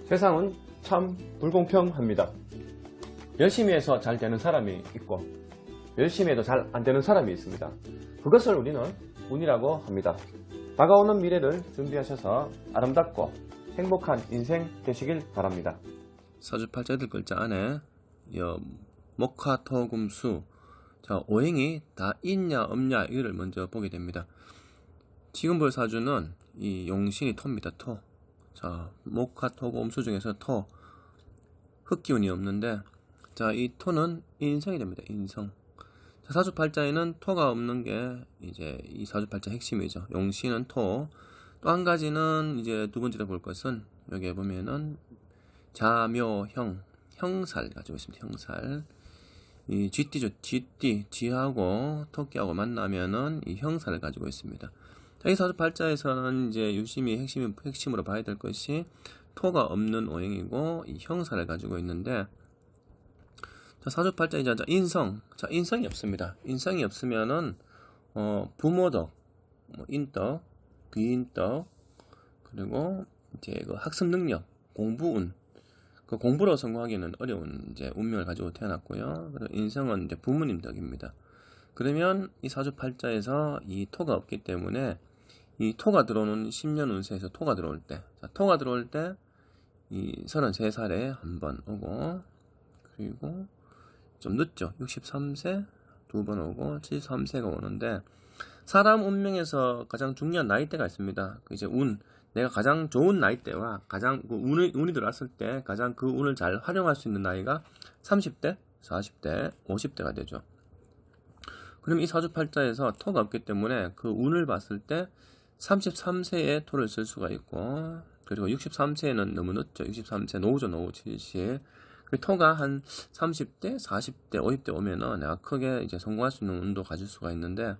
세상은 참 불공평합니다. 열심히 해서 잘 되는 사람이 있고 열심히 해도 잘 안 되는 사람이 있습니다. 그것을 우리는 운이라고 합니다. 다가오는 미래를 준비하셔서 아름답고 행복한 인생 되시길 바랍니다. 사주팔자들 글자 안에 목화토금수 오행이 다 있냐 없냐 이를 먼저 보게 됩니다. 지금 볼 사주는 이 용신이 토입니다. 토. 목화토금수 중에서 토 흙기운이 없는데 이 토는 인성이 됩니다. 인성. 사주팔자에는 토가 없는 게 이제 이 사주팔자 핵심이죠. 용신은 토. 또 한 가지는 이제 두 번째로 볼 것은 여기에 보면은 자묘형 형살 가지고 있습니다. 형살. 이 쥐띠죠. 쥐띠 쥐하고 토끼하고 만나면은 이 형살을 가지고 있습니다. 이 사주팔자에서는 이제 유심히 핵심으로 봐야 될 것이 토가 없는 오행이고 이 형살을 가지고 있는데 사주팔자 이제 인성. 인성이 없습니다. 인성이 없으면은 부모덕, 인덕, 귀인덕, 그리고 이제 그 학습 능력, 공부운, 그 공부로 성공하기는 어려운 이제 운명을 가지고 태어났고요. 그리고 인성은 이제 부모님 덕입니다. 그러면 이 사주팔자에서 이 토가 없기 때문에 이 토가 들어오는 10년 운세에서 토가 들어올 때, 이 33살에 한 번 오고, 그리고 좀 늦죠. 63세 두 번 오고 73세가 오는데 사람 운명에서 가장 중요한 나이대가 있습니다. 이제 내가 가장 좋은 나이대와 가장 운이 들어왔을 때 가장 그 운을 잘 활용할 수 있는 나이가 30대, 40대, 50대가 되죠. 그럼 이 사주팔자에서 토가 없기 때문에 그 운을 봤을 때 33세에 토를 쓸 수가 있고, 그리고 63세는 너무 늦죠. 63세 노후죠. 노후 70. 토가 한 30대, 40대, 50대 오면은 내가 크게 이제 성공할 수 있는 운도 가질 수가 있는데,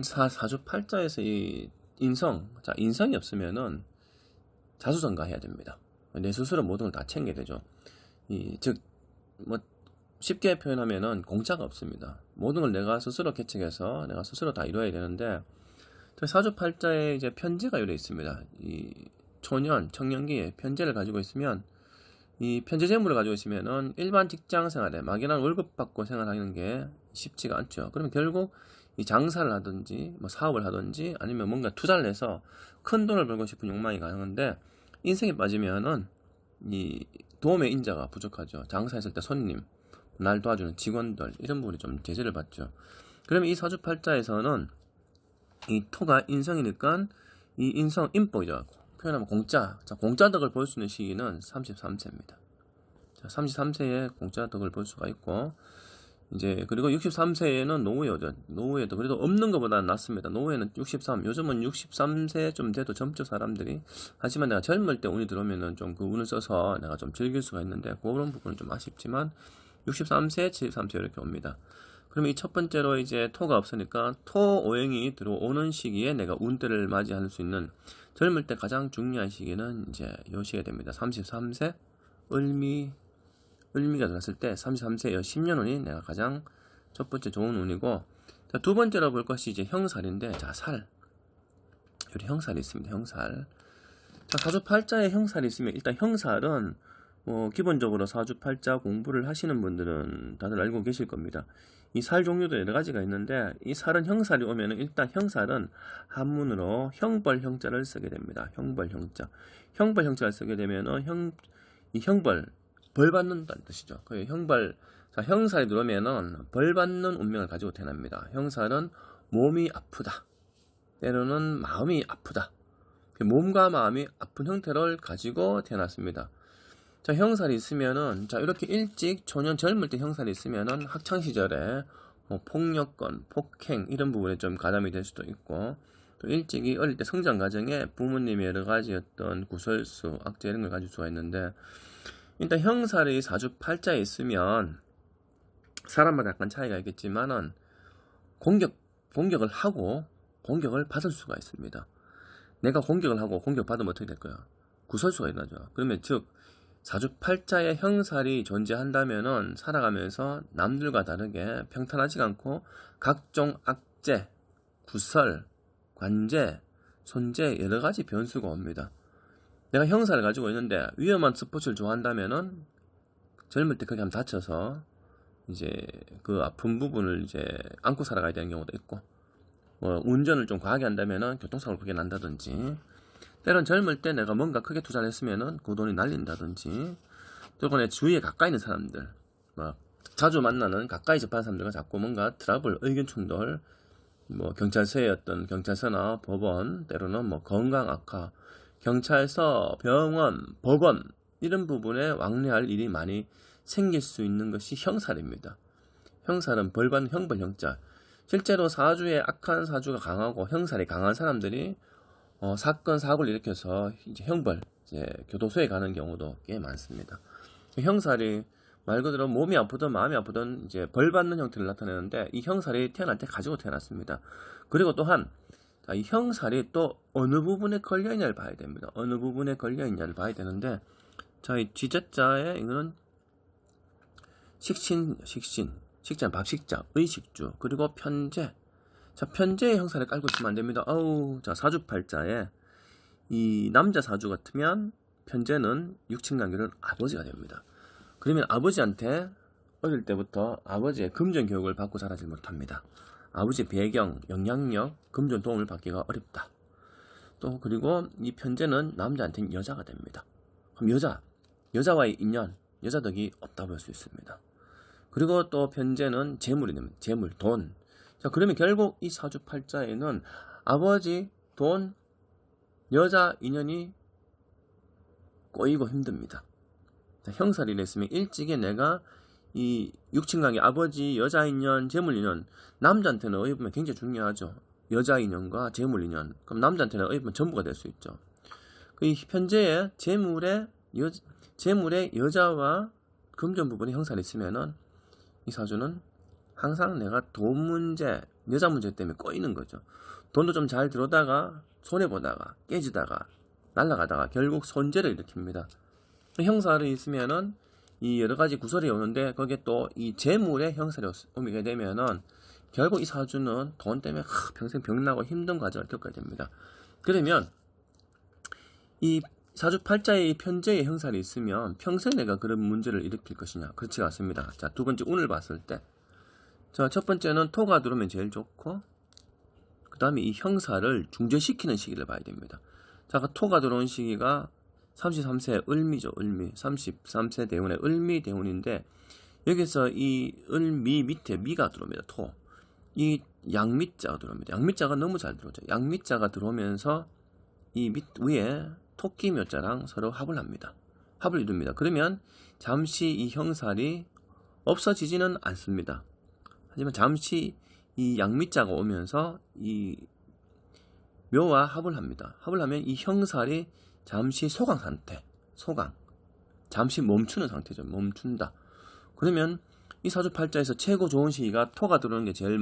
사주팔자에서 이 인성이 없으면은 자수성가해야 됩니다. 내 스스로 모든 걸 다 챙겨야 되죠. 쉽게 표현하면은 공짜가 없습니다. 모든 걸 내가 스스로 개척해서 내가 스스로 다 이루어야 되는데, 사주팔자에 이제 편제가 요래 있습니다. 이 청년기에 편제를 가지고 있으면, 이 편제 재물을 가지고 있으면은 일반 직장 생활에 막연한 월급 받고 생활하는 게 쉽지가 않죠. 그러면 결국 이 장사를 하든지 사업을 하든지 아니면 뭔가 투자를 해서 큰 돈을 벌고 싶은 욕망이 가능한데, 인생에 빠지면은 이 도움의 인자가 부족하죠. 장사했을 때 손님, 날 도와주는 직원들, 이런 부분이 좀 제재를 받죠. 그러면 이 사주팔자에서는 이 토가 인성이니까 이 인성 인복이죠. 표현하면 공짜덕을 볼 수 있는 시기는 33세입니다. 33세에 공짜덕을 볼 수가 있고, 이제 그리고 63세에는 노후에도 그래도 없는 것보다는 낫습니다. 노후에는 63, 요즘은 63세 좀 돼도 젊죠, 사람들이. 하지만 내가 젊을 때 운이 들어오면은 좀 그 운을 써서 내가 좀 즐길 수가 있는데, 그런 부분은 좀 아쉽지만 63세, 73세 이렇게 옵니다. 그러면 이 첫 번째로 이제 토가 없으니까 토 오행이 들어오는 시기에 내가 운때를 맞이할 수 있는 젊을 때 가장 중요한 시기는 이제 요 시기가 됩니다. 33세 을미가 들어갔을 때 33세 10년 운이 내가 가장 첫 번째 좋은 운이고, 두 번째로 볼 것이 이제 형살인데, 여기 형살이 있습니다. 형살. 사주팔자에 형살이 있으면 일단 형살은 기본적으로 사주팔자 공부를 하시는 분들은 다들 알고 계실 겁니다. 이 살 종류도 여러 가지가 있는데, 이 살은 형살이 오면은 일단 형살은 한문으로 형벌형자를 쓰게 됩니다. 형벌형자를 쓰게 되면은 벌 받는다는 뜻이죠. 그 형살이 들어오면은 벌 받는 운명을 가지고 태어납니다. 형살은 몸이 아프다, 때로는 마음이 아프다, 몸과 마음이 아픈 형태를 가지고 태어났습니다. 형살이 있으면은, 이렇게 일찍 젊을 때 형살이 있으면은 학창시절에 폭력건, 폭행, 이런 부분에 좀 가담이 될 수도 있고, 또 일찍이 어릴 때 성장 과정에 부모님의 여러 가지 어떤 구설수, 악재 이런 걸 가질 수가 있는데, 일단 형살이 사주팔자에 있으면 사람마다 약간 차이가 있겠지만은 공격을 하고 공격을 받을 수가 있습니다. 내가 공격을 하고 공격받으면 어떻게 될까요? 구설수가 일어나죠. 그러면 사주팔자에 형살이 존재한다면은 살아가면서 남들과 다르게 평탄하지가 않고 각종 악재, 구설, 관제, 손재 여러 가지 변수가 옵니다. 내가 형사를 가지고 있는데 위험한 스포츠를 좋아한다면은 젊을 때 그렇게 하면 다쳐서 이제 그 아픈 부분을 이제 안고 살아가야 되는 경우도 있고, 뭐 운전을 좀 과하게 한다면은 교통사고를 크게 난다든지, 때론 젊을 때 내가 뭔가 크게 투자를 했으면은 그 돈이 날린다든지, 또 내 주위에 가까이 있는 사람들, 막 자주 만나는 가까이 접하는 사람들과 자꾸 뭔가 트러블, 의견 충돌, 뭐 경찰서의 어떤 경찰서나 법원, 때로는 뭐 건강 악화, 경찰서, 병원, 법원 이런 부분에 왕래할 일이 많이 생길 수 있는 것이 형살입니다. 형살은 벌받는 형벌 형자. 실제로 사주에 악한 사주가 강하고 형살이 강한 사람들이 사건 사고를 일으켜서 이제 형벌, 이제 교도소에 가는 경우도 꽤 많습니다. 형살이 말 그대로 몸이 아프든 마음이 아프든 이제 벌받는 형태를 나타내는데, 이 형살이 태어날 때 가지고 태어났습니다. 그리고 또한 이 형살이 또 어느 부분에 걸려있냐를 봐야 됩니다. 어느 부분에 걸려있냐를 봐야 되는데, 자, 이 쥐자자에 이거는 식자, 밥식자, 의식주, 그리고 편재. 자, 편재의 형살에 깔고 있으면 안 됩니다. 자, 사주팔자에 이 남자 사주 같으면 편재는 육친관계는 아버지가 됩니다. 그러면 아버지한테 어릴 때부터 아버지의 금전 교육을 받고 자라지 못합니다. 아버지의 배경, 영향력, 금전 도움을 받기가 어렵다. 또 그리고 이 편재는 남자한테는 여자가 됩니다. 그럼 여자와의 인연, 여자 덕이 없다 볼 수 있습니다. 그리고 또 편재는 재물이 됩니다. 재물, 돈. 자, 그러면 결국 이 사주팔자에는 아버지, 돈, 여자 인연이 꼬이고 힘듭니다. 자, 형살이 됐으면 일찍이 내가 이 육친관계, 아버지, 여자 인연, 재물 인연, 남자한테는 어떻게 보면 굉장히 중요하죠. 여자 인연과 재물 인연. 그럼 남자한테는 어떻게 보면 전부가 될 수 있죠. 이 편재에 재물의 여자와 금전 부분에 형살이 있으면은 이 사주는 항상 내가 돈 문제, 여자 문제 때문에 꼬이는 거죠. 돈도 좀 잘 들어오다가 손해보다가 깨지다가 날아가다가 결국 손재를 일으킵니다. 형살이 있으면은 이 여러 가지 구설이 오는데, 거기에 또 이 재물의 형살이 오게 되면은 결국 이 사주는 돈 때문에 평생 병나고 힘든 과정을 겪어야 됩니다. 그러면 이 사주팔자에 이 편재의 형살이 있으면 평생 내가 그런 문제를 일으킬 것이냐? 그렇지 않습니다. 자, 두 번째 운을 봤을 때, 자, 첫 번째는 토가 들어오면 제일 좋고, 그 다음에 이 형살을 중재시키는 시기를 봐야 됩니다. 자, 그 토가 들어온 시기가 33세 을미죠. 을미. 33세 대운의 을미 대운인데, 여기서 이 을미 밑에 미가 들어옵니다. 토. 이 양미자가 들어옵니다. 양미자가 너무 잘 들어오죠. 양미자가 들어오면서 이 밑 위에 토끼 묘자랑 서로 합을 합니다. 합을 이룹니다. 그러면 잠시 이 형살이 없어지지는 않습니다. 하지만 잠시 이 양미자가 오면서 이 묘와 합을 합니다. 합을 하면 이 형살이 잠시 소강 상태, 잠시 멈추는 상태죠. 멈춘다. 그러면 이 사주팔자에서 최고 좋은 시기가 토가 들어오는 게 제일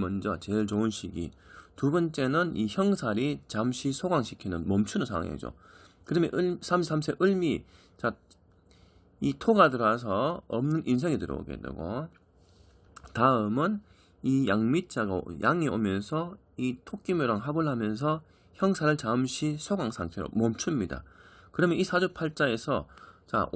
좋은 시기. 두 번째는 이 형살이 잠시 소강시키는, 멈추는 상황이죠. 그러면 33세 을미, 자, 이 토가 들어와서 없는 인성이 들어오게 되고, 다음은 이 양미자가, 양이 오면서 이 토끼묘랑 합을 하면서 형살을 잠시 소강 상태로 멈춥니다. 그러면 이 사주팔자에서, 자,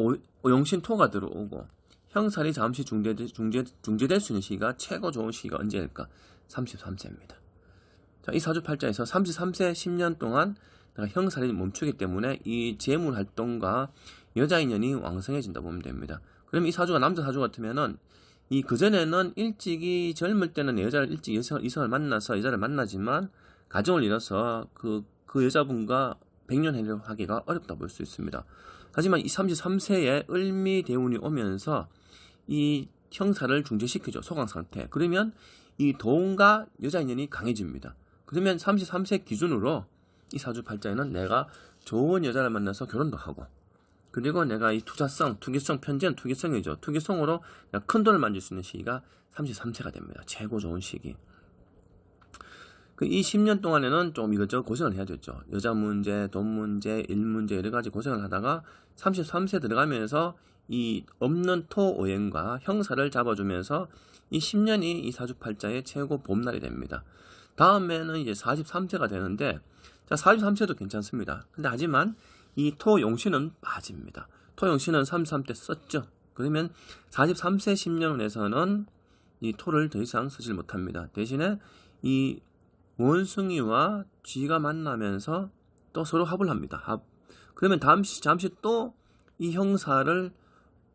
용신토가 들어오고 형살이 잠시 중재될 수 있는 시기가, 최고 좋은 시기가 언제일까? 33세입니다. 자, 이 사주팔자에서 33세 10년 동안 내가 형살이 멈추기 때문에 이 재물 활동과 여자 인연이 왕성해진다 보면 됩니다. 그러면 이 사주가 남자 사주 같으면은 이 그전에는 일찍이 젊을 때는 여자를 일찍 이성을 만나서 여자를 만나지만 가정을 이뤄서 그 여자분과 백년해를 하기가 어렵다 볼 수 있습니다. 하지만 이 33세에 을미 대운이 오면서 이 형살을 중재시키죠. 소강 상태. 그러면 이 돈과 여자 인연이 강해집니다. 그러면 33세 기준으로 이 사주팔자에는 내가 좋은 여자를 만나서 결혼도 하고, 그리고 내가 이 투기성, 편재는 투기성이죠. 투기성으로 내가 큰 돈을 만질 수 있는 시기가 33세가 됩니다. 최고 좋은 시기. 이 10년 동안에는 좀 이것저것 고생을 해야 되죠. 여자 문제, 돈 문제, 일 문제 여러 가지 고생을 하다가 33세 들어가면서 이 없는 토오행과 형살을 잡아주면서 이 10년이 이 사주팔자의 최고 봄날이 됩니다. 다음에는 이제 43세가 되는데, 자, 43세도 괜찮습니다. 근데 하지만 이 토용신은 빠집니다. 토용신은 33때 썼죠. 그러면 43세 10년운에서는 이 토를 더 이상 쓰질 못합니다. 대신에 이 원숭이와 쥐가 만나면서 또 서로 합을 합니다. 그러면 잠시 또 이 형사를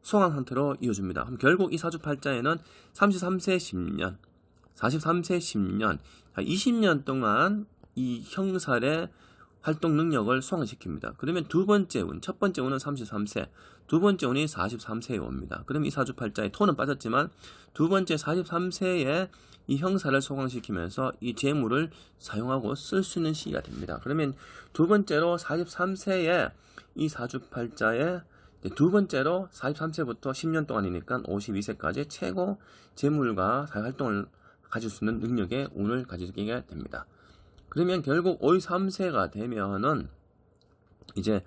소강 상태로 이어줍니다. 그럼 결국 이 사주팔자에는 33세 10년, 43세 10년, 20년 동안 이 형살의 활동 능력을 소강시킵니다. 그러면 두 번째 운, 첫 번째 운은 33세, 두 번째 운이 43세에 옵니다. 그럼 이 사주팔자에 토는 빠졌지만 두 번째 43세에 이 형사를 소강시키면서 이 재물을 사용하고 쓸 수 있는 시기가 됩니다. 그러면 두 번째로 43세에 이 사주팔자에 두 번째로 43세부터 10년 동안이니까 52세까지 최고 재물과 사회활동을 가질 수 있는 능력의 운을 가지게 됩니다. 그러면 결국 53세가 되면은 이제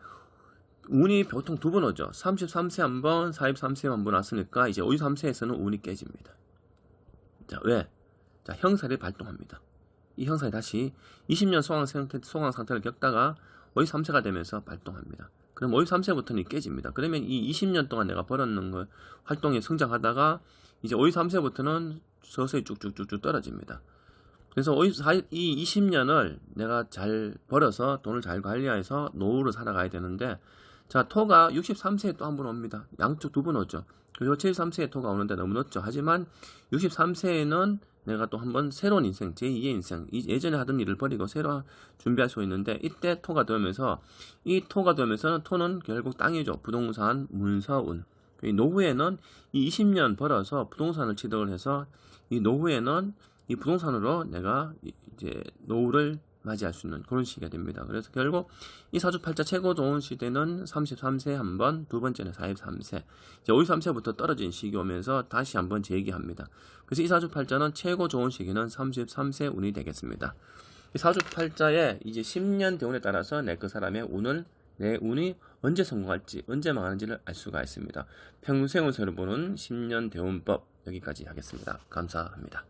운이 보통 두 번 오죠. 33세 한 번, 43세 한 번 왔으니까 이제 53세에서는 운이 깨집니다. 자, 왜? 자, 형살이 발동합니다. 이 형살이 다시 20년 소강 상태를 겪다가 53세가 되면서 발동합니다. 그럼 53세부터는 깨집니다. 그러면 이 20년 동안 내가 벌었는 거 활동이 성장하다가 이제 53세부터는 서서히 쭉쭉쭉쭉 떨어집니다. 그래서 이 20년을 내가 잘 벌어서 돈을 잘 관리해서 노후로 살아가야 되는데, 자, 토가 63세에 또 한 번 옵니다. 양쪽 두 번 오죠. 그리고 73세에 토가 오는데 너무 늦죠. 하지만 63세에는 내가 또 한 번 새로운 인생, 제2의 인생, 예전에 하던 일을 버리고 새로 준비할 수 있는데, 이때 토가 들어오면서, 이 토가 들어오면서는 토는 결국 땅이죠. 부동산, 문서운. 노후에는 이 20년 벌어서 부동산을 취득을 해서 이 노후에는 이 부동산으로 내가 이제 노후를 맞이할 수 있는 그런 시기가 됩니다. 그래서 결국 이 사주팔자 최고 좋은 시대는 33세 한 번, 두 번째는 43세. 이제 53세부터 떨어진 시기 오면서 다시 한번 재기합니다. 그래서 이 사주팔자는 최고 좋은 시기는 33세 운이 되겠습니다. 이 사주팔자의 이제 10년 대운에 따라서 그 사람의 운을, 내 운이 언제 성공할지, 언제 망하는지를 알 수가 있습니다. 평생 운세를 보는 10년 대운법 여기까지 하겠습니다. 감사합니다.